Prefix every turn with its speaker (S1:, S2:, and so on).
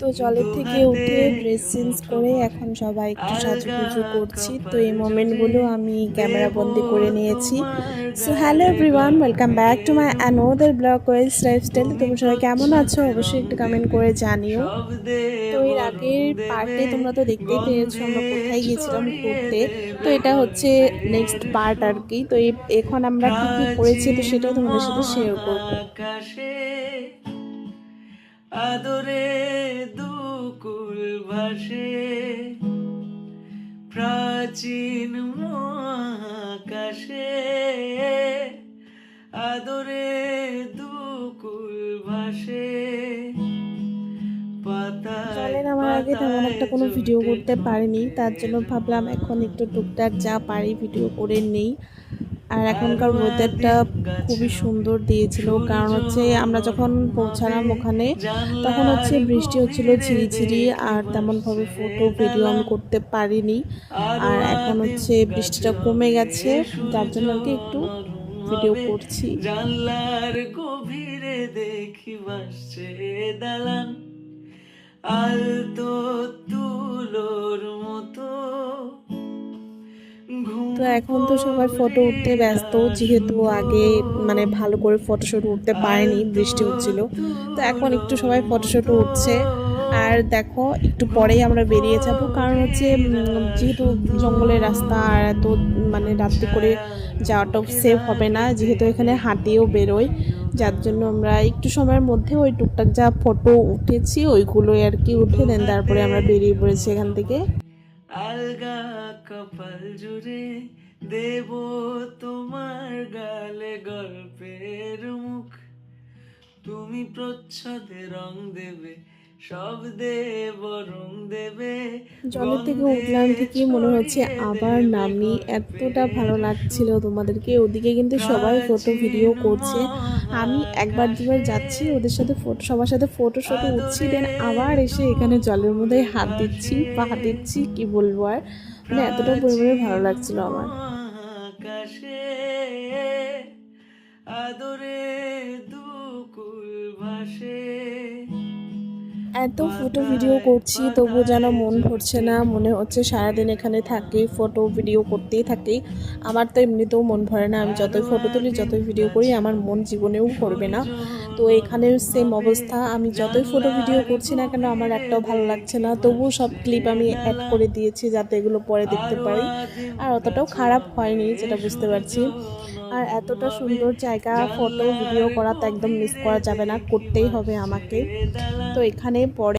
S1: তো জলের থেকে উঠে ড্রেস চেঞ্জ করে এখন সবাই একটু সাজুগুজু করছি। তো এই মোমেন্টগুলো আমি ক্যামেরা বন্দি করে নিয়েছি। So hello everyone, welcome back to my another blog wells lifestyle. তোমরা সবাই কেমন আছো অবশ্যই একটু কমেন্ট করে জানিও। তো এর আগের পার্টে তোমরা তো দেখতেই পেরেছো আমরা কোথায় গিয়েছিলাম ঘুরতে। তো এটা হচ্ছে নেক্সট পার্ট আর কি। তো এখন আমরা কি কি করেছি তো সেটাও তোমাদের সাথে শেয়ার করবো।
S2: আদরে দুকুল ভাসে প্রাচীন মহাকাশে, আদরে দুকুল ভাসে
S1: জলে
S2: পাতায়
S1: নামার আগে তেমন
S2: পাতায়
S1: একটা কোনো ভিডিও
S2: জোটে
S1: করতে পারিনি, তার জন্য ভাবলাম এখন একটু টুকটাক যা পারি ভিডিও করে নেই। আর এখনকার
S2: আলো
S1: ওয়েদারটা
S2: আদিম
S1: খুবই
S2: গাছরা
S1: সুন্দর দিয়েছিল, কারণ
S2: সূর্য
S1: হচ্ছে আমরা যখন
S2: হবে
S1: পৌঁছালাম ওখানে তখন হচ্ছে
S2: জানলার
S1: বৃষ্টি হচ্ছিল
S2: গভীরে
S1: ঝিরিঝিরি,
S2: দেখি
S1: আর তেমনভাবে
S2: ভাসছে
S1: ফটো ভিডিও আমি
S2: দালান।
S1: করতে পারিনি।
S2: আরো
S1: আর এখন
S2: আদিম
S1: হচ্ছে
S2: গাছ
S1: বৃষ্টিটা কমে
S2: হবে
S1: গেছে, যার
S2: সূর্য
S1: জন্য আর কি একটু
S2: নরম
S1: ভিডিও
S2: হবে
S1: করছি।
S2: জানলার গভীরে দেখি ভাসছে দালান। আলতো তুলোর মতো
S1: তো
S2: ঘুমবো
S1: এখন তো সবাই ফটো উঠতে ব্যস্ত, যেহেতু আগে মানে ভালো করে ফটোশুট উঠতে পারেনি,
S2: আলতো
S1: বৃষ্টি হচ্ছিল। তো এখন একটু
S2: তুলোর
S1: সবাই ফটোশুট
S2: মতো
S1: উঠছে। আর দেখো একটু পরেই আমরা বেরিয়ে যাব, কারণ হচ্ছে যেহেতু জঙ্গলের রাস্তা আর এত মানে রাত্রি করে যাওয়াটাও সেফ হবে না, যেহেতু এখানে হাতিও বেরোয়। যার জন্য আমরা একটু সময়ের মধ্যে ওই টুকটাক যা ফটো উঠেছি ওইগুলোই আর কি উঠে দেন তারপরে আমরা বেরিয়ে পড়েছি এখান থেকে।
S2: আলগা কপাল জুড়ে দেব তোমার গালে গল্পের মুখ, তুমি প্রচ্ছদে রং দেবে, সব দেব রং দেবে,
S1: জলের থেকে
S2: গন্ধে
S1: উঠলাম ঠিকই, মনে হচ্ছে
S2: ছড়িয়ে
S1: আবার
S2: দেবে
S1: নামি, এতটা
S2: গল্পের
S1: ভালো লাগছিল
S2: সুখ।
S1: তোমাদেরকে। ওদিকে কিন্তু সবাই ফটো ভিডিও
S2: প্রাচীন
S1: করছে, আমি একবার দুবার
S2: মহাকাশে
S1: যাচ্ছি ওদের সাথে ফটো, সবার সাথে ফটো শটো উঠছি,
S2: আদরে
S1: দেন আবার এসে এখানে জলের
S2: দুকুল
S1: মধ্যে হাত দিচ্ছি
S2: ভাসে
S1: পা দিচ্ছি, কি বলবো আর, মানে এতটা পরিমাণে ভালো
S2: প্রাচীন
S1: লাগছিল আমার।
S2: মহাকাশে, আদরে দুকুল ভাসে
S1: এত ফটো ভিডিও
S2: পাতায়
S1: করছি তবু যেন
S2: পাতায়
S1: মন ভরছে
S2: জোটে
S1: না, মনে হচ্ছে সারাদিন এখানে থাকি ফটো ভিডিও করতেই থাকি। আমার তো এমনিতেও মন ভরে না, আমি
S2: আরো
S1: যতই ফটো তুলি
S2: আদিম
S1: যতই ভিডিও করি আমার
S2: গাছরা
S1: মন জীবনেও ভরবে না।
S2: সূর্য
S1: তো এখানের সেম
S2: হবে
S1: অবস্থা, আমি যতই ফটো ভিডিও
S2: জানলার
S1: করছি না কেন আমার
S2: গভীরে
S1: একটাও ভালো লাগছে
S2: দেখি
S1: না, তবুও সব
S2: ভাসছে
S1: ক্লিপ আমি অ্যাড
S2: দালান।
S1: করে দিয়েছি যাতে এগুলো পরে দেখতে
S2: আরো
S1: পারি।
S2: আদিম
S1: আর অতটাও
S2: গাছরা
S1: খারাপ
S2: হবে
S1: হয়নি যেটা বুঝতে
S2: সূর্য
S1: পারছি। আর
S2: নরম
S1: এতটা
S2: হবে
S1: সুন্দর জায়গা, ফটো ভিডিও
S2: জানলার
S1: করা তো একদম মিস
S2: গভীরে
S1: করা যাবে না,
S2: দেখি
S1: করতেই হবে
S2: ভাসছে
S1: আমাকে। তো
S2: দালান।
S1: এখানে পরে